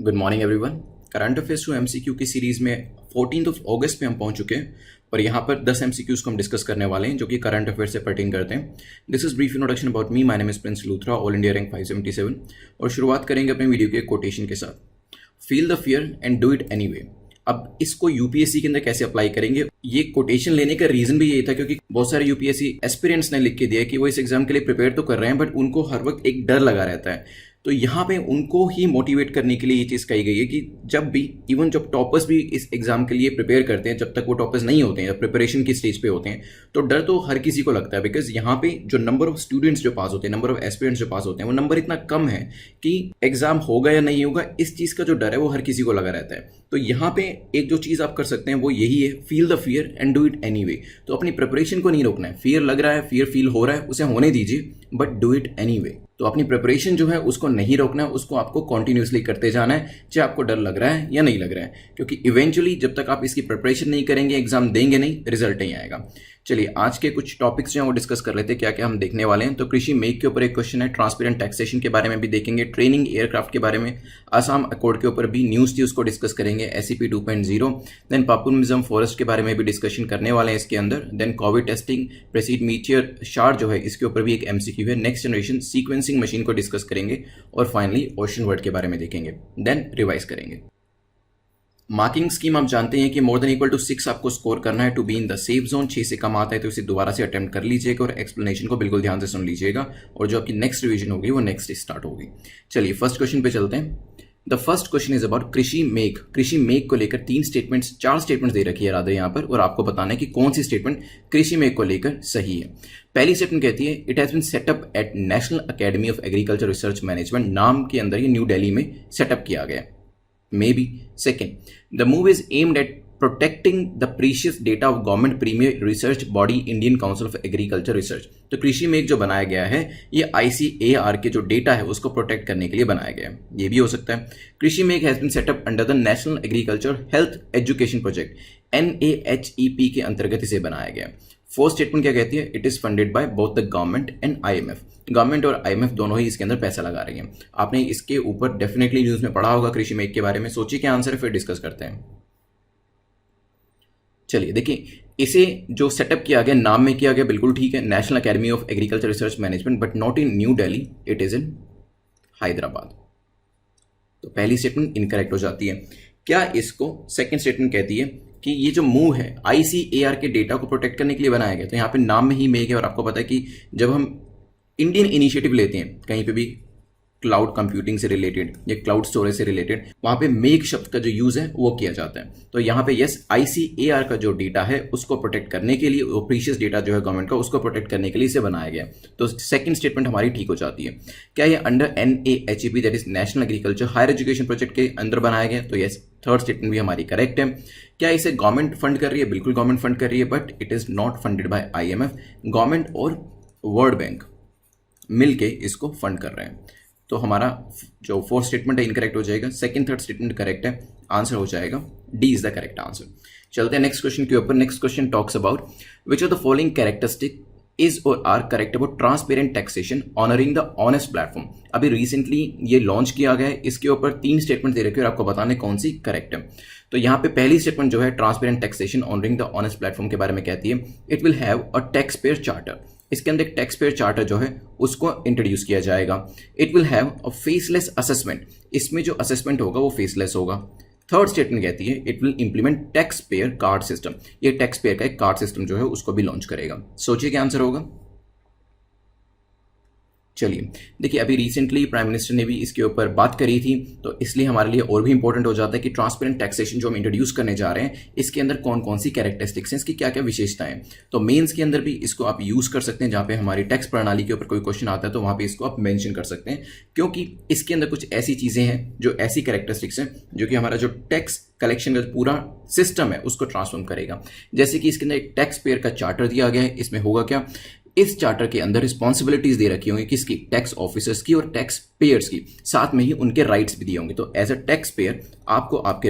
Good morning everyone. Current affairs to MCQ की series में 14 अगस्त पे हम पहुंच चुके हैं और यहाँ पर 10 एमसीक्यूज को हम डिस्कस करने वाले हैं जो कि करंट अफेयर से पर्टेन करते हैं। This is brief introduction about me. My name is Prince Luthra, all India rank 577। और शुरुआत करेंगे अपने वीडियो के कोटेशन के साथ। Feel the fear and do it anyway. अब इसको यूपीएससी के अंदर कैसे अप्लाई करेंगे, ये कोटेशन लेने का रीजन भी यही था क्योंकि बहुत सारे यूपीएससी एस्पिरेंट्स ने लिख के दिया कि वो इस एग्जाम के लिए प्रिपेयर तो कर रहे हैं बट उनको हर वक्त एक डर लगा रहता है। तो यहाँ पे उनको ही मोटिवेट करने के लिए ये चीज़ कही गई है कि जब भी इवन जब टॉपर्स भी इस एग्जाम के लिए प्रिपेयर करते हैं, जब तक वो टॉपर्स नहीं होते हैं, जब प्रिपरेशन की स्टेज पे होते हैं, तो डर तो हर किसी को लगता है बिकॉज यहाँ पे जो नंबर ऑफ स्टूडेंट्स जो पास होते हैं, नंबर ऑफ एस्पिरेंट्स जो पास होते हैं, वो नंबर इतना कम है कि एग्जाम होगा या नहीं होगा, इस चीज़ का जो डर है वो हर किसी को लगा रहता है। तो यहाँ पे एक जो चीज़ आप कर सकते हैं वो यही है, feel the fear and do it anyway. तो अपनी प्रिपरेशन को नहीं रोकना है। फियर लग रहा है, फियर फील हो रहा है, उसे होने दीजिए बट डू इट एनीवे। तो अपनी प्रिपरेशन जो है उसको नहीं रोकना है, उसको आपको कॉन्टिन्यूसली करते जाना है, चाहे आपको डर लग रहा है या नहीं लग रहा है, क्योंकि इवेंचुअली जब तक आप इसकी प्रिपरेशन नहीं करेंगे, एग्जाम देंगे नहीं, रिजल्ट नहीं आएगा। चलिए आज के कुछ टॉपिक्स जो हैं वो डिस्कस कर लेते हैं, क्या क्या हम देखने वाले हैं। तो कृषि मेक के ऊपर एक क्वेश्चन है, ट्रांसपेरेंट टैक्सेशन के बारे में भी देखेंगे, ट्रेनिंग एयरक्राफ्ट के बारे में, आसाम अकॉर्ड के ऊपर भी न्यूज़ थी उसको डिस्कस करेंगे, SEP 2.0, देन पापुनिज्म फॉरेस्ट के बारे में भी डिस्कशन करने वाले हैं इसके अंदर, देन कोविड टेस्टिंग, प्रेसिड मीटियर शार जो है इसके ऊपर भी एक MCQ है, नेक्स्ट जनरेशन सीक्वेंसिंग मशीन को डिस्कस करेंगे और फाइनली ओशन वर्ड के बारे में देखेंगे, देन रिवाइज करेंगे। मार्किंग स्कीम आप जानते हैं कि मोर देन इक्वल टू 6 आपको स्कोर करना है to be in the safe zone. 6 से कम आता है तो इसे दोबारा से अटेम्प्ट कर लीजिएगा और एक्सप्लेनेशन को बिल्कुल ध्यान से सुन लीजिएगा और जो आपकी नेक्स्ट रिवीजन होगी वो नेक्स्ट स्टार्ट होगी। चलिए फर्स्ट क्वेश्चन पे चलते हैं। The first question is about कृषि मेक। कृषि मेक को लेकर 4 स्टेटमेंट्स दे रखी है राधे यहाँ पर, और आपको बताना है कि कौन सी स्टेटमेंट कृषि मेक को लेकर सही है। पहली स्टेटमेंट कहती है it has been set up at national academy of agriculture research management. नाम के अंदर ये न्यू दिल्ली में सेटअप किया गया है। Maybe. Second, the move is aimed at protecting the precious data of government premier research body Indian Council of Agriculture Research। तो कृषि में एक जो बनाया गया है ये ICAR के जो डेटा है उसको प्रोटेक्ट करने के लिए बनाया गया है। ये भी हो सकता है। कृषि में has been set up under the national agriculture health education project NAHEP के अंतर्गत इसे बनाया गया है। फोर्थ स्टेटमेंट क्या कहती है, it is funded by both the government and IMF। Government और IMF दोनों ही इसके अंदर पैसा लगा रही हैं। आपने इसके ऊपर डेफिनेटली न्यूज में पढ़ा होगा कृषि मेक के बारे में। सोचिए क्या आंसर है, फिर डिस्कस करते हैं। चलिए देखिए, इसे जो सेटअप किया गया, नाम में किया गया बिल्कुल ठीक है, national academy of agriculture research management, but not in new Delhi, it is in Hyderabad. तो पहली स्टेटमेंट इनकरेक्ट हो जाती है। क्या इसको सेकंड स्टेटमेंट कहती है कि ये जो मूव है ICAR के डेटा को प्रोटेक्ट करने के लिए बनाया गया। तो यहाँ पे नाम में ही मेक है और आपको पता है कि जब हम इंडियन इनिशिएटिव लेते हैं कहीं पे भी क्लाउड कंप्यूटिंग से रिलेटेड या क्लाउड स्टोरेज से रिलेटेड, वहाँ पे मेक शब्द का जो यूज है वो किया जाता है। तो यहाँ पे यस, ICAR का जो डेटा है उसको प्रोटेक्ट करने के लिए, वो प्रीशियस डेटा जो है गवर्नमेंट का, उसको प्रोटेक्ट करने के लिए इसे बनाया गया। तो सेकंड स्टेटमेंट हमारी ठीक हो जाती है। क्या ये under NAHEP that is national agriculture higher education project के अंदर बनाया गया? तो यस, थर्ड स्टेटमेंट भी हमारी करेक्ट है। क्या इसे गवर्नमेंट फंड कर रही है? बिल्कुल गवर्नमेंट फंड कर रही है, but it is not funded by IMF। Government और वर्ल्ड बैंक मिलके इसको फंड कर रहे हैं। तो हमारा जो फोर्थ स्टेटमेंट है इनकरेक्ट हो जाएगा, सेकंड थर्ड स्टेटमेंट करेक्ट है, आंसर हो जाएगा D is the correct answer. चलते हैं नेक्स्ट क्वेश्चन के ऊपर। Next question talks about which of the following characteristic is और are correct about transparent taxation honoring the honest platform. अभी recently ये लॉन्च किया गया है, इसके ऊपर 3 स्टेटमेंट दे रखे हैं और आपको बताने कौन सी करेक्ट है। तो यहाँ पे पहली स्टेटमेंट जो है transparent taxation honoring the honest platform के बारे में कहती है it will have a tax payer charter. इसके अंदर एक टैक्स पेयर चार्टर जो है उसको इंट्रोड्यूस किया जाएगा। It will have a faceless assessment. इसमें जो असेसमेंट होगा वो फेसलेस होगा। थर्ड स्टेटमेंट कहती है it will implement tax payer card system. ये टैक्स पेयर का एक कार्ड सिस्टम जो है उसको भी लॉन्च करेगा। सोचिए क्या आंसर होगा। चलिए देखिए, अभी रिसेंटली प्राइम मिनिस्टर ने भी इसके ऊपर बात करी थी, तो इसलिए हमारे लिए और भी इंपॉर्टेंट हो जाता है कि ट्रांसपेरेंट टैक्सेशन जो हम इंट्रोड्यूस करने जा रहे हैं इसके अंदर कौन कौन सी कैरेक्टरिस्टिक्स हैं, इसकी क्या क्या विशेषताएं। तो मेंस के अंदर भी इसको आप यूज कर सकते हैं, जहां पे हमारी टैक्स प्रणाली के ऊपर कोई क्वेश्चन आता है तो वहां पे इसको आप मेंशन कर सकते हैं, क्योंकि इसके अंदर कुछ ऐसी चीजें हैं, जो ऐसी कैरेक्टरिस्टिक्स हैं जो कि हमारा जो टैक्स कलेक्शन का पूरा सिस्टम है उसको ट्रांसफॉर्म करेगा। जैसे कि इसके अंदर एक टैक्स पेयर का चार्टर दिया गया है। इसमें होगा क्या, इस चार्टर के अंदर रिस्पॉन्सिबिलिटीज दे रखी होंगी, किसकी? टैक्स ऑफिसर्स की और टैक्स पेयर्स की, साथ में ही उनके राइट्स भी दिए होंगे। तो एज अ टैक्स पेयर आपको आपके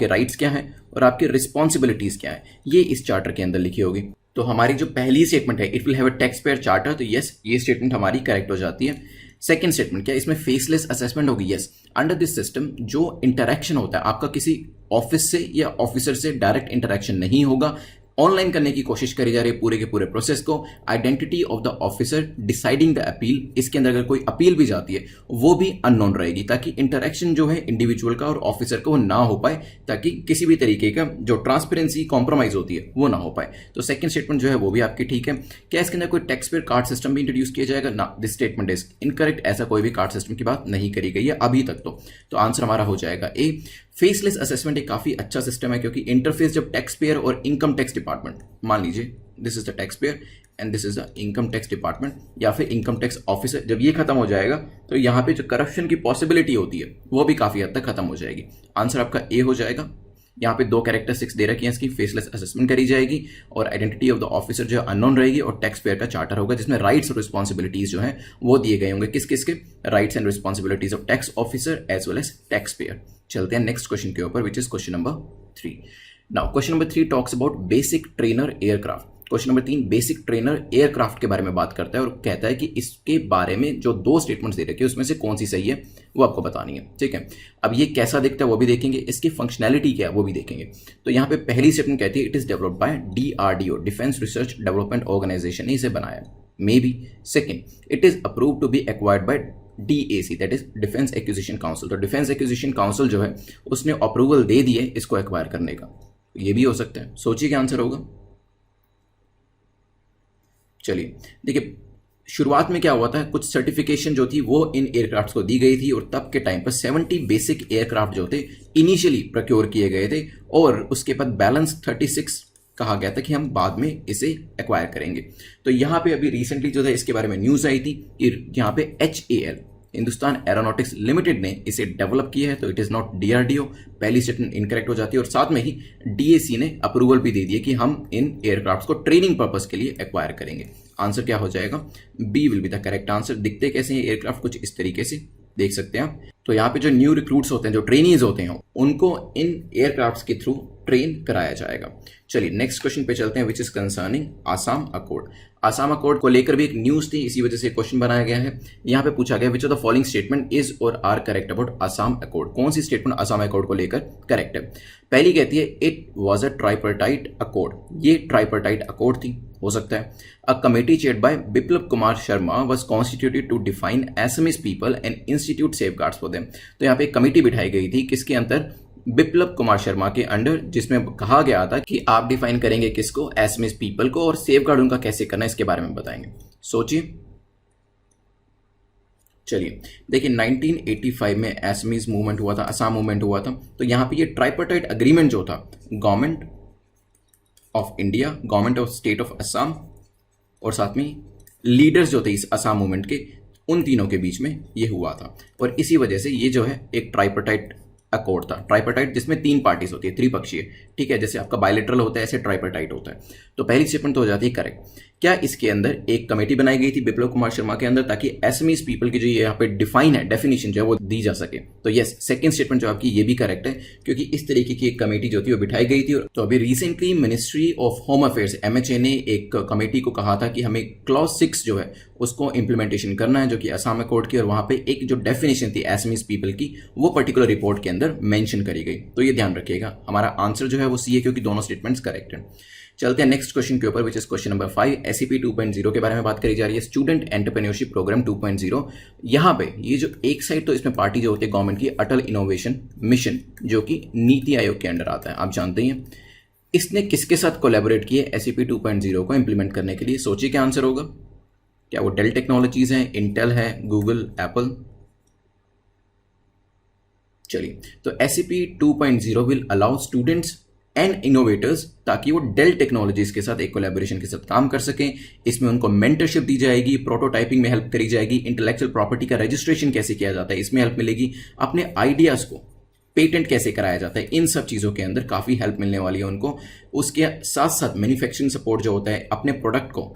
राइट्स क्या है और आपकी रिस्पॉन्सिबिलिटीज क्या है, ये इस चार्टर के अंदर लिखी होगी। तो हमारी जो पहली स्टेटमेंट है it will have a tax payer charter, तो यस, ये स्टेटमेंट हमारी करेक्ट हो जाती है। सेकेंड स्टेटमेंट, क्या इसमें फेसलेस असेसमेंट होगी? यस। अंडर दिस सिस्टम जो इंटरेक्शन होता है आपका किसी ऑफिस से या ऑफिसर से डायरेक्ट इंटरेक्शन नहीं होगा, ऑनलाइन करने की कोशिश करी जा रही है पूरे के पूरे प्रोसेस को। Identity of the officer deciding the appeal, इसके अंदर अगर कोई अपील भी जाती है वो भी अननोन रहेगी, ताकि इंटरेक्शन जो है इंडिविजुअल का और ऑफिसर का वो ना हो पाए, ताकि किसी भी तरीके का जो ट्रांसपेरेंसी कॉम्प्रोमाइज होती है वो ना हो पाए। तो सेकंड स्टेटमेंट जो है वो भी आपकी ठीक है। क्या इसके अंदर कोई टैक्स पेयर कार्ड सिस्टम भी इंट्रोड्यूस किया जाएगा? ना, दिस स्टेटमेंट इज इनकरेक्ट। ऐसा कोई भी कार्ड सिस्टम की बात नहीं करी गई है अभी तक। तो आंसर हमारा हो जाएगा ए। फेसलेस असेसमेंट एक काफी अच्छा सिस्टम है, क्योंकि इंटरफेस जब टैक्स पेयर और इनकम टैक्स डिपार्टमेंट, मान लीजिए this is the tax payer and this is the income tax department या फिर इनकम टैक्स ऑफिसर, जब ये खत्म हो जाएगा तो यहाँ पे जो करप्शन की पॉसिबिलिटी होती है वो भी काफी हद तक खत्म हो जाएगी। आंसर आपका ए हो जाएगा। यहाँ पे दो कैरेक्टरिस्टिक्स दे रखी हैं इसकी, फेसलेस असेसमेंट करी जाएगी और आइडेंटिटी ऑफ द ऑफिसर जो है अननोन रहेगी, और टैक्स पेयर का चार्टर होगा जिसमें राइट्स और रिस्पॉन्सिबिलिटीज जो है वो दिए गए होंगे। किस किसके? Rights and responsibilities of tax officer as well as tax payer. चलते हैं नेक्स्ट क्वेश्चन के ऊपर, which is question number 3। Now question number 3 talks about basic trainer aircraft. Question number 3 basic trainer aircraft के बारे में बात करता है और कहता है कि इसके बारे में जो दो स्टेटमेंट्स दे रखे हैं उसमें से कौन सी सही है वो आपको बतानी है। ठीक है, अब ये कैसा दिखता है वो भी देखेंगे, इसकी फंक्शनैलिटी क्या है वो भी देखेंगे। तो यहाँ पे पहली स्टेटमेंट कहती है it is developed by DRDO, defence research development organisation ने इसे बनाया, may be. Second, it is approved to be acquired by DAC, that is defence acquisition council. तो डिफेंस एक्विजिशन काउंसिल जो है उसने अप्रूवल दे दिए इसको एक्वायर करने का, ये भी हो सकता है। सोचिए क्या आंसर होगा। चलिए देखिए, शुरुआत में क्या हुआ था, कुछ सर्टिफिकेशन जो थी वो इन एयरक्राफ्ट को दी गई थी और तब के टाइम पर 70 बेसिक एयरक्राफ्ट जो थे इनिशियली प्रोक्योर किए गए थे, और उसके बाद बैलेंस 36 कहा गया था कि हम बाद में इसे एक्वायर करेंगे। तो यहाँ पे अभी रिसेंटली जो था इसके बारे में न्यूज आई थी कि यहाँ पे HAL, हिंदुस्तान एरोनॉटिक्स लिमिटेड ने इसे डेवलप किया है, तो इट इज नॉट DRDO। पहली स्टेटमेंट इनकरेक्ट हो जाती है, और साथ में ही DAC ने अप्रूवल भी दे दिया कि हम इन एयरक्राफ्ट को ट्रेनिंग पर्पस के लिए एक्वायर करेंगे। आंसर क्या हो जाएगा? B will be the correct answer. दिखते कैसे हैं एयरक्राफ्ट? कुछ इस तरीके से देख सकते हैं आप। तो यहाँ पे जो न्यू रिक्रूट्स होते हैं, जो ट्रेनीज होते हैं, उनको इन एयरक्राफ्ट के थ्रू ट्रेन कराया जाएगा। चलिए नेक्स्ट क्वेश्चन पे चलते हैं, which is concerning Assam accord. Assam accord को लेकर भी एक न्यूज थी, इसी वजह से क्वेश्चन बनाया गया है। यहाँ पे पूछा गया which of the following statement is और are correct about Assam accord. कौन सी स्टेटमेंट आसाम अकॉर्ड को लेकर करेक्ट है? पहली कहती है it was a tripartite accord. ये ट्राइपर्टाइट अकॉर्ड थी, हो सकता है। A committee chaired by Biplab Kumar Sharma was constituted to define SMS people and institute safeguards for them. तो यहाँ पे एक कमेटी बिठाई गई थी, किसके अंदर? बिप्लब कुमार शर्मा के अंडर, जिसमें कहा गया था कि आप डिफाइन करेंगे किसको? एसएमएस पीपल को, और सेफगार्ड उनका कैसे करना है इसके बारे में बताएंगे। सोचिए। चलिए देखिए, 1985 में एसएमएस मूवमेंट हुआ था, असम मूवमेंट हुआ था। तो यहाँ पे ये ट्राइपर्टाइट अग्रीमेंट जो था, government of India, government of state of Assam और साथ में लीडर्स जो थे इस असम मूवमेंट के, उन तीनों के बीच में ये हुआ था, और इसी वजह से ये जो है एक ट्राइपर्टाइट अकॉर्ड था। ट्राइपर्टाइट जिसमें 3 पार्टीज होती है, त्रिपक्षीय। ठीक है, जैसे आपका बायलेटरल होता है ऐसे ट्राइपर्टाइट होता है। तो पहली स्टेटमेंट तो हो जाती है करेक्ट। क्या इसके अंदर एक कमेटी बनाई गई थी बिप्लब कुमार शर्मा के अंदर, ताकि एसएमएस पीपल की जो यहाँ पे डिफाइन है, डेफिनेशन जो है वो दी जा सके? तो यस, सेकंड स्टेटमेंट जो आपकी ये भी करेक्ट है, क्योंकि इस तरीके की एक कमेटी जो थी वो बिठाई गई थी। तो अभी recently ministry of home affairs MHA ने एक कमेटी को कहा था कि हमें क्लॉज 6 जो है उसको इंप्लीमेंटेशन करना है, जो कि असम अकॉर्ड की, और वहां पे एक जो डेफिनेशन थी एसएमएस पीपल की वो पर्टिकुलर रिपोर्ट के अंदर मेंशन करी गई। तो ये ध्यान रखिएगा, हमारा आंसर जो है वो सी है, क्योंकि दोनों स्टेटमेंट्स करेक्ट हैं। चलते हैं नेक्स्ट क्वेश्चन के ऊपर, which is question number 5। SEP 2.0 के बारे में बात करी जा रही है, स्टूडेंट एंटरप्रेन्योरशिप प्रोग्राम 2.0। यहाँ पे ये जो एक साइड तो इसमें पार्टी जो होती है गवर्नमेंट की, अटल इनोवेशन मिशन, जो कि नीति आयोग के अंडर आता है, आप जानते ही हैं। इसने किसके साथ कोलैबोरेट किए SEP 2.0 को इंप्लीमेंट करने के लिए? सोचिए क्या आंसर होगा। क्या वो डेल टेक्नोलॉजीज है, इंटेल है, गूगल, एप्पल? चलिए, तो SEP 2.0 will allow students and innovators, ताकि वो डेल टेक्नोलॉजीज के साथ एक कोलैबोरेशन के साथ काम कर सकें। इसमें उनको मेंटरशिप दी जाएगी, प्रोटोटाइपिंग में हेल्प करी जाएगी, इंटेलेक्चुअल प्रॉपर्टी का रजिस्ट्रेशन कैसे किया जाता है इसमें हेल्प मिलेगी, अपने आइडियाज को पेटेंट कैसे कराया जाता है, इन सब चीज़ों के अंदर काफ़ी हेल्प मिलने वाली है उनको। उसके साथ साथ मैन्युफैक्चरिंग सपोर्ट जो होता है, अपने प्रोडक्ट को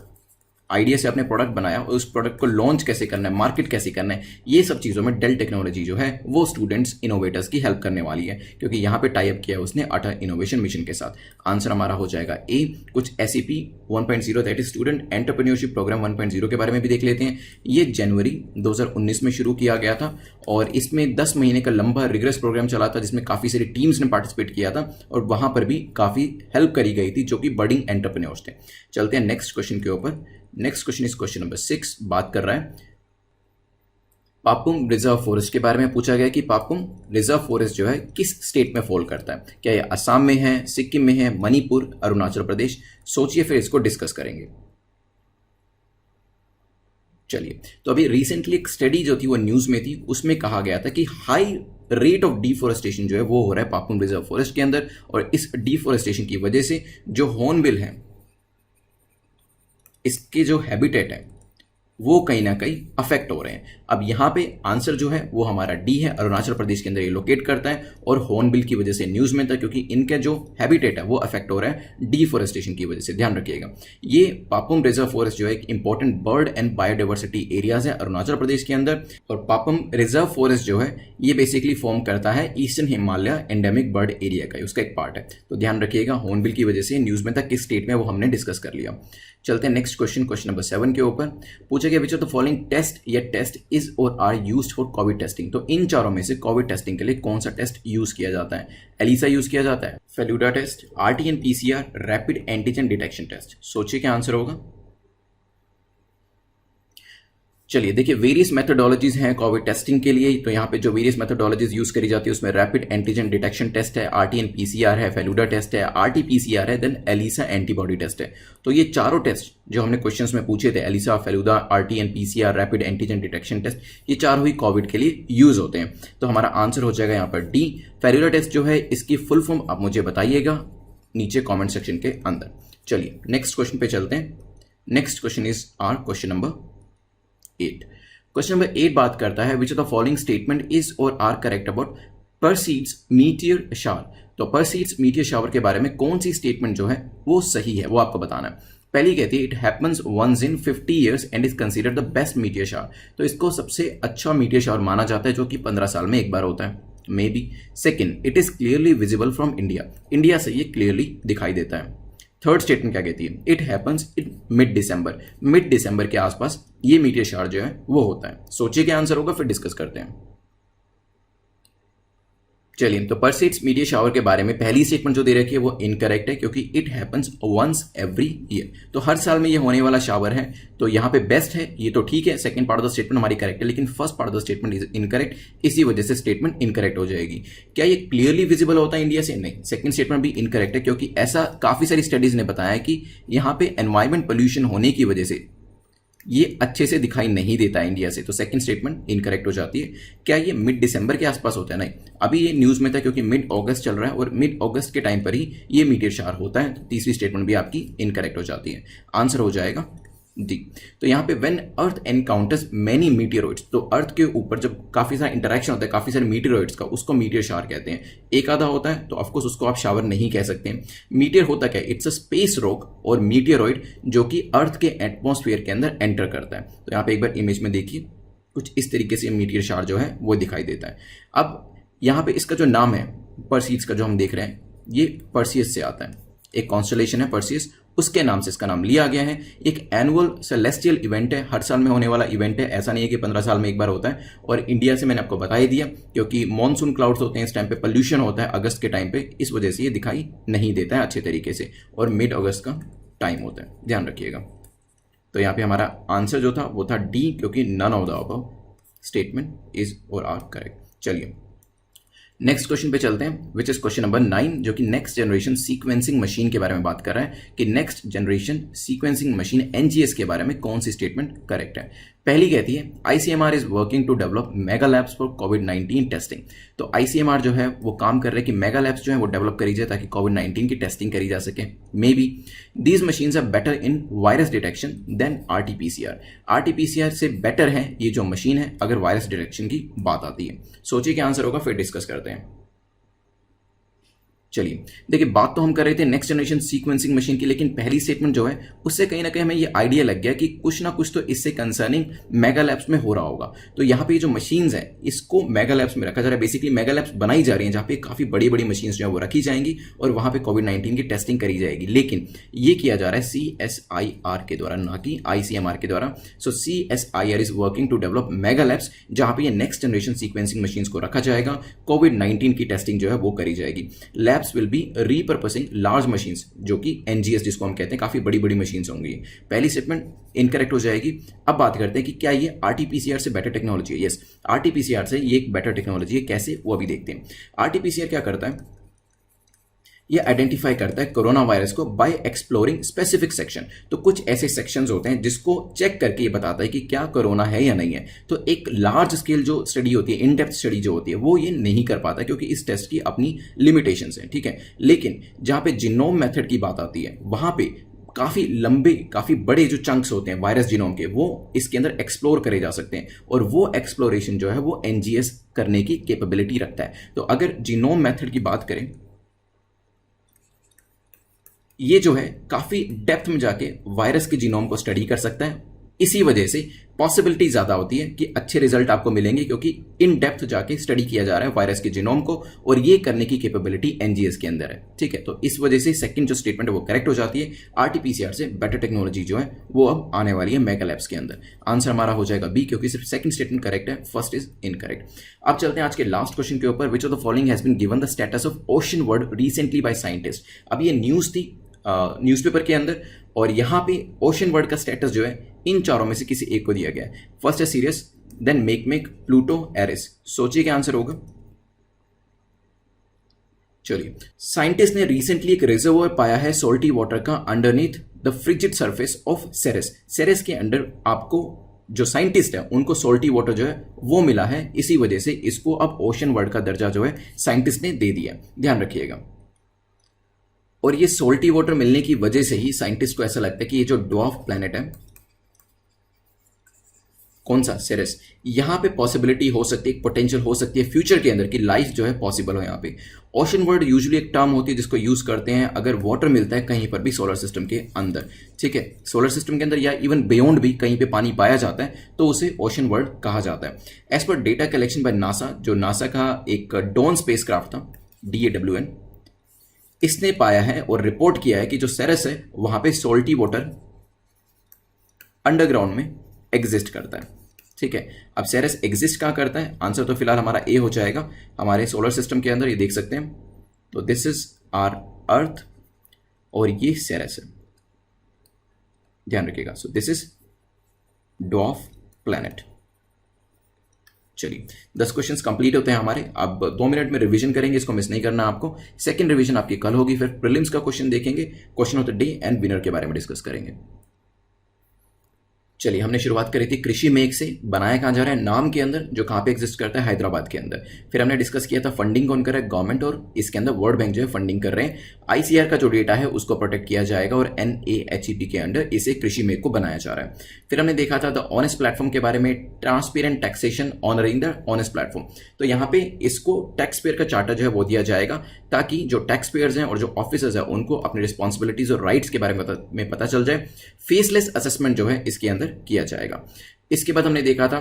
आइडिया से आपने प्रोडक्ट बनाया और उस प्रोडक्ट को लॉन्च कैसे करना है, मार्केट कैसे करना है, ये सब चीज़ों में डेल टेक्नोलॉजी जो है वो स्टूडेंट्स इनोवेटर्स की हेल्प करने वाली है, क्योंकि यहाँ पे टाई अप किया है उसने आटा इनोवेशन मिशन के साथ। आंसर हमारा हो जाएगा ए। कुछ SEP 1.0 that is student entrepreneurship programme 1.0 के बारे में भी देख लेते हैं। ये जनवरी 2019 में शुरू किया गया था और इसमें 10 महीने का लंबा रिग्रेस प्रोग्राम चला था, जिसमें काफ़ी सारी टीम्स ने पार्टिसिपेट किया था और वहाँ पर भी काफ़ी हेल्प करी गई थी जो कि बडिंग एंटरप्रेन्योर्स थे। चलते हैं नेक्स्ट क्वेश्चन के ऊपर। Next question is question number 6, बात कर रहा है पापुम रिजर्व फॉरेस्ट के बारे में। पूछा गया कि पापुम रिजर्व फॉरेस्ट जो है किस स्टेट में फॉल करता है, क्या ये असम में है, सिक्किम में है, मणिपुर, अरुणाचल प्रदेश। सोचिए फिर इसको डिस्कस करेंगे। चलिए, तो अभी रिसेंटली एक स्टडी जो थी वो न्यूज में थी, उसमें कहा गया था कि हाई रेट ऑफ डिफोरेस्टेशन जो है वो हो रहा है पापुम रिजर्व फॉरेस्ट के अंदर, और इस डिफोरेस्टेशन की वजह से जो हॉर्नबिल है इसके जो हैबिटेट है वो कहीं ना कहीं अफेक्ट हो रहे हैं। अब यहाँ पे आंसर जो है वो हमारा डी है, अरुणाचल प्रदेश के अंदर ये लोकेट करता है और हॉर्नबिल की वजह से न्यूज में था, क्योंकि इनका जो हैबिटेट है वो अफेक्ट हो रहा है डिफोरेस्टेशन की वजह से। ध्यान रखिएगा, ये पापुम रिजर्व फॉरेस्ट जो है एक important bird and biodiversity areas है अरुणाचल प्रदेश के अंदर। और पापुम रिजर्व फॉरेस्ट जो है ये बेसिकली फॉर्म करता है eastern Himalaya endemic bird area का, उसका एक पार्ट है। तो ध्यान रखिएगा, हॉर्नबिल की वजह से न्यूज में था, किस स्टेट में वो हमने डिस्कस कर लिया। चलते हैं नेक्स्ट क्वेश्चन, क्वेश्चन नंबर 7 के ऊपर। पूछा गया which of the following test या टेस्ट इज और are used for covid testing. तो इन चारों में से कोविड टेस्टिंग के लिए कौन सा टेस्ट यूज किया जाता है? एलिसा यूज किया जाता है, Feluda test, RT-PCR, rapid antigen detection test. सोचिए क्या आंसर होगा। चलिए देखिए, वेरियस मेथडोलॉजीज हैं कोविड टेस्टिंग के लिए। तो यहाँ पे जो वेरियस मेथडोलॉजीज यूज करी जाती है उसमें रैपिड एंटीजन डिटेक्शन टेस्ट है, RT-PCR है, फेलुडा टेस्ट है, RT-PCR है, देन एलिसा एंटीबॉडी टेस्ट है। तो ये चारों टेस्ट जो हमने क्वेश्चंस में पूछे थे, ELISA, Feluda, RT-PCR, rapid antigen detection test, ये चारों ही कोविड के लिए यूज होते हैं। तो हमारा आंसर हो जाएगा यहाँ पर डी। फेलुदा टेस्ट जो है इसकी फुल फॉर्म आप मुझे बताइएगा नीचे कॉमेंट सेक्शन के अंदर। चलिए नेक्स्ट क्वेश्चन पे चलते हैं। Next question is our question number 8। Question number 8 बात करता है which of the following statement is और are correct about Perseids meteor shower. तो परसीड्स मीटियर शावर के बारे में कौन सी स्टेटमेंट जो है वो सही है, वो आपको बताना है। पहली कहती है it happens once in 50 years and is considered the best meteor shower. तो इसको सबसे अच्छा मीटियर शावर माना जाता है जो कि 15 साल में एक बार होता है, मे be. Second, it is clearly visible from India. India से ये क्लियरली दिखाई देता है। थर्ड स्टेटमेंट क्या कहती है? It happens in mid December. Mid December के आसपास ये मीटियर शावर जो है वो होता है। सोचिए क्या आंसर होगा, फिर डिस्कस करते हैं। चलिए, तो परसीड्स मीटियर शावर के बारे में पहली स्टेटमेंट जो दे रखी है वो इनकरेक्ट है, क्योंकि it happens once every year. तो हर साल में ये होने वाला शावर है, तो यहाँ पे बेस्ट है, ये तो ठीक है। Second part of the statement हमारी करेक्ट है, लेकिन first part of the statement is incorrect, इसी वजह से स्टेटमेंट इनकरेक्ट हो जाएगी। क्या ये क्लियरली विजिबल होता है इंडिया से? नहीं। सेकंड स्टेटमेंट भी इनकरेक्ट है, क्योंकि ऐसा काफी सारी स्टडीज ने बताया कि यहाँ पे एनवायरमेंट पोल्यूशन होने की वजह से ये अच्छे से दिखाई नहीं देता है इंडिया से। तो सेकंड स्टेटमेंट इनकरेक्ट हो जाती है। क्या ये मिड दिसंबर के आसपास होता है? नहीं, अभी ये न्यूज में था, क्योंकि मिड अगस्त चल रहा है और मिड अगस्त के टाइम पर ही ये मीटियर शावर होता है। तो तीसरी स्टेटमेंट भी आपकी इनकरेक्ट हो जाती है। आंसर हो जाएगा डी। तो यहाँ पे व्हेन अर्थ एनकाउंटर्स मेनी मीटियरॉइड्स, तो अर्थ के ऊपर जब काफी सारा इंटरेक्शन होता है काफी सारे मीटियरॉइड्स का, उसको मीटियर शावर कहते हैं। एक आधा होता है तो ऑफकोर्स उसको आप शावर नहीं कह सकते। मीटियर होता क्या है? इट्स अ स्पेस रॉक और मीटियरॉइड जो कि अर्थ के एटमॉस्फेयर के अंदर एंटर करता है। तो यहाँ पे एक बार इमेज में देखिए, कुछ इस तरीके से मीटियर शावर जो है वो दिखाई देता है। अब यहाँ पे इसका जो नाम है परसीड्स का जो हम देख रहे हैं, ये परसियस से आता है। एक कॉन्स्टलेशन है परसियस, उसके नाम से इसका नाम लिया गया है। एक एनुअल सेलेस्टियल इवेंट है, हर साल में होने वाला इवेंट है। ऐसा नहीं है कि 15 साल में एक बार होता है। और इंडिया से मैंने आपको बता ही दिया, क्योंकि मॉनसून क्लाउड्स होते हैं इस टाइम पे, पोल्यूशन होता है अगस्त के टाइम पे, इस वजह से ये दिखाई नहीं देता है अच्छे तरीके से। और मिड अगस्त का टाइम होता है, ध्यान रखिएगा। तो यहाँ पे हमारा आंसर जो था वो था डी, क्योंकि none of the above statement is और आर करेक्ट। चलिए नेक्स्ट क्वेश्चन पे चलते हैं, विच इज क्वेश्चन नंबर 9, जो कि नेक्स्ट जनरेशन सीक्वेंसिंग मशीन के बारे में बात कर रहा है कि next generation sequencing machine NGS के बारे में कौन सी स्टेटमेंट करेक्ट है। पहली कहती है ICMR is working to develop mega labs for कोविड-19 टेस्टिंग। तो ICMR जो है वो काम कर रहे हैं कि मेगा लैब्स जो है वो डेवलप करी जाए ताकि कोविड-19 की टेस्टिंग करी जा सके। May be these machines are better in virus detection than RT-PCR। RT-PCR से बेटर है ये जो मशीन है अगर वायरस डिटेक्शन की बात आती है। सोचिए क्या आंसर होगा, फिर डिस्कस करते हैं। चलिए देखिए, बात तो हम कर रहे थे नेक्स्ट जनरेशन सीक्वेंसिंग मशीन की, लेकिन पहली स्टेटमेंट जो है उससे कहीं ना कहीं हमें ये आइडिया लग गया कि कुछ ना कुछ तो इससे कंसर्निंग मेगा लैब्स में हो रहा होगा। तो यहाँ पे जो मशीन्स हैं इसको मेगा लैब्स में रखा जा रहा है। बेसिकली मेगा लैब्स बनाई जा रही हैं जहाँ पे काफ़ी बड़ी बड़ी मशीन्स जो है वो रखी जाएंगी और वहाँ पे कोविड-19 की टेस्टिंग करी जाएगी। लेकिन ये किया जा रहा है CSIR के द्वारा, ना कि ICMR के द्वारा। So CSIR is working to develop mega labs जहाँ पे ये नेक्स्ट जनरेशन सीक्वेंसिंग मशीन्स को रखा जाएगा, कोविड-19 की टेस्टिंग जो है वो करी जाएगी। Labs will be repurposing large machines, जो कि NGS जिसको हम कहते हैं, काफी बड़ी बड़ी मशीन्स होंगी। पहली स्टेटमेंट इनकरेक्ट हो जाएगी। अब बात करते हैं कि क्या ये RT-PCR से बेटर टेक्नोलॉजी है। यस, RT-PCR से ये एक बेटर टेक्नोलॉजी है। कैसे, वो अभी देखते हैं। RT-PCR क्या करता है, ये आइडेंटिफाई करता है कोरोना वायरस को बाय एक्सप्लोरिंग स्पेसिफिक सेक्शन। तो कुछ ऐसे सेक्शंस होते हैं जिसको चेक करके ये बताता है कि क्या कोरोना है या नहीं है। तो एक लार्ज स्केल जो स्टडी होती है, इन डेप्थ स्टडी जो होती है, वो ये नहीं कर पाता क्योंकि इस टेस्ट की अपनी लिमिटेशंस हैं, ठीक है। लेकिन जहां पे जीनोम मेथड की बात आती है वहां पे काफ़ी लंबे, काफ़ी बड़े जो चंक्स होते हैं वायरस जीनोम के, वो इसके अंदर एक्सप्लोर करे जा सकते हैं और वो एक्सप्लोरेशन जो है वो NGS करने की कैपेबिलिटी रखता है। तो अगर जीनोम मेथड की बात करें, ये जो है काफी डेप्थ में जाके वायरस के जीनोम को स्टडी कर सकता है। इसी वजह से पॉसिबिलिटी ज्यादा होती है कि अच्छे रिजल्ट आपको मिलेंगे क्योंकि इन डेप्थ जाके स्टडी किया जा रहा है वायरस के जीनोम को और ये करने की कैपेबिलिटी NGS के अंदर है, ठीक है। तो इस वजह से सेकंड जो स्टेटमेंट है वो करेक्ट हो जाती है। RT-PCR से बेटर टेक्नोलॉजी जो है वो अब आने वाली है मेगा लैब्स के अंदर। आंसर हमारा हो जाएगा बी, क्योंकि सिर्फ सेकंड स्टेटमेंट करेक्ट है, फर्स्ट इज इनकरेक्ट। अब चलते हैं आज के लास्ट क्वेश्चन के ऊपर। Which of the following has been given the status of ocean world recently by scientist. अब ये न्यूज थी न्यूज़पेपर के अंदर और यहाँ पे ओशन वर्ल्ड का स्टेटस जो है इन चारों में से किसी एक को दिया गया है। फर्स्ट है Ceres, then make Pluto, Eris. सोचिए क्या आंसर होगा। चलिए, साइंटिस्ट ने रिसेंटली एक रिजर्वोयर पाया है सॉल्टी वाटर का underneath the frigid surface of Ceres. Ceres के अंडर आपको जो साइंटिस्ट है उनको सॉल्टी वाटर जो है वो मिला है। इसी वजह से इसको अब ओशन वर्ल्ड का दर्जा जो है साइंटिस्ट ने दे दिया, ध्यान रखिएगा। और ये सॉल्टी वाटर मिलने की वजह से ही साइंटिस्ट को ऐसा लगता है कि ये जो ड्वार्फ प्लैनेट है, कौन सा, सेरेस, यहां पे पॉसिबिलिटी हो सकती है, पोटेंशियल हो सकती है फ्यूचर के अंदर कि लाइफ जो है पॉसिबल हो यहां पे। ओशन वर्ल्ड यूजुअली एक टर्म होती है जिसको यूज करते हैं अगर वाटर मिलता है कहीं पर भी सोलर सिस्टम के अंदर, ठीक है। सोलर सिस्टम के अंदर या इवन बियॉन्ड भी कहीं पे पानी पाया जाता है तो उसे ओशन वर्ल्ड कहा जाता है। एज पर डेटा कलेक्शन बाय नासा, जो नासा का एक डॉन स्पेसक्राफ्ट था, DAWN, इसने पाया है और रिपोर्ट किया है कि जो सेरेस है वहां पे सॉल्टी वाटर अंडरग्राउंड में एग्जिस्ट करता है, ठीक है। अब सेरेस एग्जिस्ट कहां करता है, आंसर तो फिलहाल हमारा ए हो जाएगा, हमारे सोलर सिस्टम के अंदर, ये देख सकते हैं। तो दिस इज आर अर्थ और ये सेरेस है, ध्यान रखिएगा। So this is dwarf planet. चलिए 10 क्वेश्चंस कंप्लीट होते हैं हमारे। अब 2 मिनट में रिवीजन करेंगे, इसको मिस नहीं करना आपको। सेकंड रिवीजन आपकी कल होगी, फिर प्रीलिम्स का क्वेश्चन देखेंगे, question of the day and winner के बारे में डिस्कस करेंगे। चलिए, हमने शुरुआत करी थी कृषि मेघ से। बनाया कहाँ जा रहा है, नाम के अंदर, जो कहाँ पे एग्जिस्ट करता है, हैदराबाद के अंदर। फिर हमने डिस्कस किया था फंडिंग कौन कर रहा है, गवर्नमेंट, और इसके अंदर वर्ल्ड बैंक जो है फंडिंग कर रहे हैं। ICR का जो डेटा है उसको प्रोटेक्ट किया जाएगा और NAHEP के अंडर इसे कृषि मेघ को बनाया जा रहा है। फिर हमने देखा था द ऑनेस्ट प्लेटफॉर्म के बारे में, transparent taxation honoring the honest platform. तो यहाँ पे इसको टैक्स पेयर का चार्टर जो है वो दिया जाएगा ताकि जो टैक्स पेयर्स हैं और जो ऑफिसर्स हैं उनको अपनी रिस्पॉन्सिबिलिटीज और राइट्स के बारे में पता चल जाए। फेसलेस असेसमेंट जो है इसके अंदर किया जाएगा। इसके बाद हमने देखा था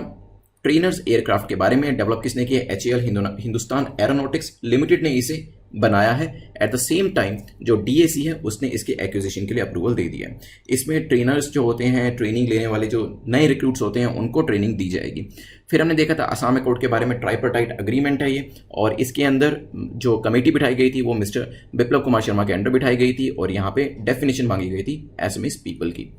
ट्रेनर्स एयरक्राफ्ट के बारे में। डेवलप किसने किया, HAL हिंदुस्तान एरोनॉटिक्स लिमिटेड ने इसे बनाया है। एट द सेम टाइम जो DAC है उसने इसके एक्विजिशन के लिए अप्रूवल दे दिया है। इसमें ट्रेनर्स जो होते हैं, ट्रेनिंग लेने वाले जो नए रिक्रूट्स होते हैं उनको ट्रेनिंग दी जाएगी। फिर हमने देखा था असम अकॉर्ड के बारे में, ट्राइपार्टाइट अग्रीमेंट है ये, और इसके अंदर जो कमेटी बिठाई गई थी वो मिस्टर बिप्लब कुमार शर्मा के अंडर बिठाई गई थी और यहाँ पे डेफिनेशन मांगी गई थी एसएमएस पीपल की।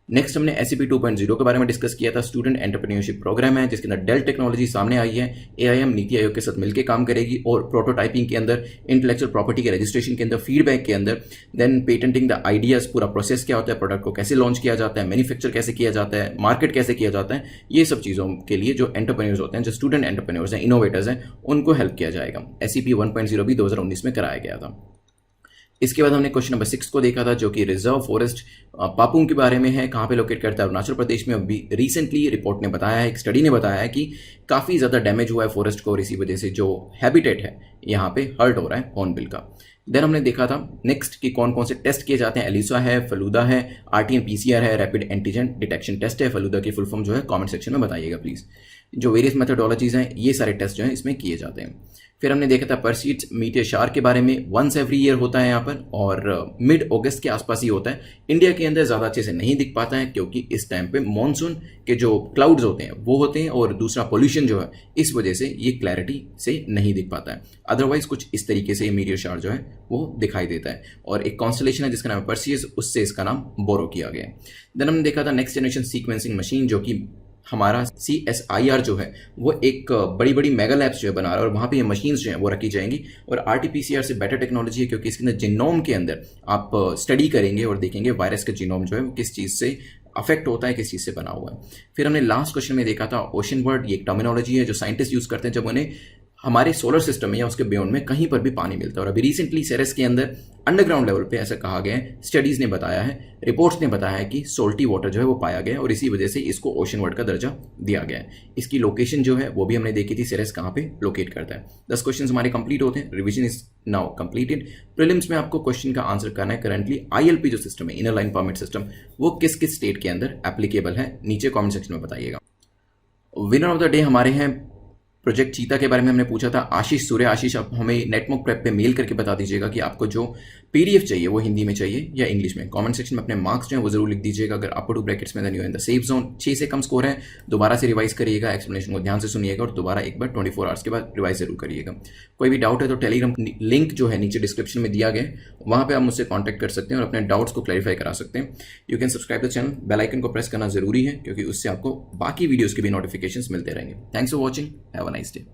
नेक्स्ट हमने SAP 2.0 के बारे में डिस्कस किया था। स्टूडेंट एंटरप्रेन्योरशिप प्रोग्राम है जिसके अंदर डेल टेक्नोलॉजी सामने आई है। AIM नीति आयोग के साथ मिलकर काम करेगी और प्रोटोटाइपिंग के अंदर, इंटेलेक्चुअल प्रॉपर्टी के रजिस्ट्रेशन के अंदर, फीडबैक के अंदर, देन पेटेंटिंग द आइडियाज, पूरा प्रोसेस क्या होता है, प्रोडक्ट को कैसे लॉन्च किया जाता है, मैन्युफैक्चर कैसे किया जाता है, मार्केट कैसे किया जाता है, ये सब चीज़ों के लिए जो एंटरप्रेन्योर्स होते हैं, जो स्टूडेंट एंटरप्रेन्योर्स हैं, इनोवेटर्स हैं, उनको हेल्प किया जाएगा। SAP 1.0 भी 2019 में कराया गया था। इसके बाद हमने क्वेश्चन नंबर 6 को देखा था, जो कि रिजर्व फॉरेस्ट पापुम के बारे में है। कहाँ पे लोकेट करता है? अरुणाचल प्रदेश में। अभी रिसेंटली रिपोर्ट ने बताया है, एक स्टडी ने बताया है कि काफ़ी ज़्यादा डैमेज हुआ है फॉरेस्ट को और इसी वजह से जो हैबिटेट है यहाँ पे हर्ट हो रहा है हॉर्नबिल का। देन हमने देखा था नेक्स्ट कि कौन कौन से टेस्ट किए जाते हैं। एलिसा है, फलूदा है, RT-PCR है, रैपिड एंटीजन डिटेक्शन टेस्ट है। फलूदा की फुल फॉर्म जो है कमेंट सेक्शन में बताइएगा प्लीज़। जो वेरियस मेथोडोलॉजीज हैं, ये सारे टेस्ट जो हैं इसमें किए जाते हैं। फिर हमने देखा था परसीड्स मीटियर शार के बारे में। वंस एवरी ईयर होता है यहाँ पर और मिड अगस्त के आसपास ही होता है। इंडिया के अंदर ज़्यादा अच्छे से नहीं दिख पाता है क्योंकि इस टाइम पे मॉनसून के जो क्लाउड्स होते हैं वो होते हैं और दूसरा पोल्यूशन जो है, इस वजह से ये क्लैरिटी से नहीं दिख पाता है। अदरवाइज कुछ इस तरीके से मीटियर शार जो है वो दिखाई देता है। और एक कॉन्स्टलेशन है जिसका नाम है परसीज, उससे इसका नाम बोरो किया गया है। देन हमने देखा था नेक्स्ट जनरेशन सीक्वेंसिंग मशीन, जो कि हमारा CSIR जो है वो एक बड़ी बड़ी मेगा लैब्स जो है बना रहा है और वहाँ पे ये मशीन्स जो हैं वो रखी जाएंगी। और RT-PCR से बेटर टेक्नोलॉजी है क्योंकि इसके अंदर जीनोम के अंदर आप स्टडी करेंगे और देखेंगे वायरस का जीनोम जो है वो किस चीज़ से अफेक्ट होता है, किस चीज़ से बना हुआ है। फिर हमने लास्ट क्वेश्चन में देखा था ओशन वर्ड। ये एक टर्मिनोलॉजी है जो साइंटिस्ट यूज़ करते हैं जब उन्हें हमारे सोलर सिस्टम में या उसके बियॉन्ड में कहीं पर भी पानी मिलता है। और अभी रिसेंटली सेरेस के अंदर अंडरग्राउंड लेवल पे ऐसा कहा गया है, स्टडीज़ ने बताया है, रिपोर्ट्स ने बताया है कि सोल्टी वाटर जो है वो पाया गया है और इसी वजह से इसको ओशन वर्ल्ड का दर्जा दिया गया है। इसकी लोकेशन जो है वो भी हमने देखी थी, सेरेस कहाँ पे लोकेट करता है। 10 क्वेश्चन हमारे कंप्लीट होते हैं। Revision is now completed. Prelims में आपको क्वेश्चन का आंसर करना है करंटली ILP जो सिस्टम है, इनर लाइन परमिट सिस्टम, वो किस किस स्टेट के अंदर एप्लीकेबल है, नीचे कॉमेंट सेक्शन में बताइएगा। विनर ऑफ द डे हमारे हैं प्रोजेक्ट चीता के बारे में हमने पूछा था आशीष सूर्य। आशीष, आप हमें नेटमॉक प्रेप पे मेल करके बता दीजिएगा कि आपको जो PDF चाहिए वो हिंदी में चाहिए या इंग्लिश में। कमेंट सेक्शन में अपने मार्क्स जो है वो जरूर लिख दीजिएगा। अगर अपर टू ब्रैकेट्स में इन द सेफ जोन 6 से कम स्कोर है, दोबारा से रिवाइज करिएगा, एक्सप्लेनेशन को ध्यान से सुनिएगा और दोबारा एक बार 24 आवर्स के बाद रिवाइज जरूर करिएगा। कोई भी डाउट है तो टेलीग्राम लिंक जो है नीचे डिस्क्रिप्शन में दिया गया, वहाँ पर आप मुझसे कॉन्टैक्ट कर सकते हैं और अपने डाउट्स को क्लैरिफाई करा सकते हैं। You can subscribe the channel, bell icon को प्रेस करना जरूरी है क्योंकि उससे आपको बाकी वीडियोज़ के भी नोटिफिकेशन मिलते रहेंगे। Thanks for watching, have a nice day.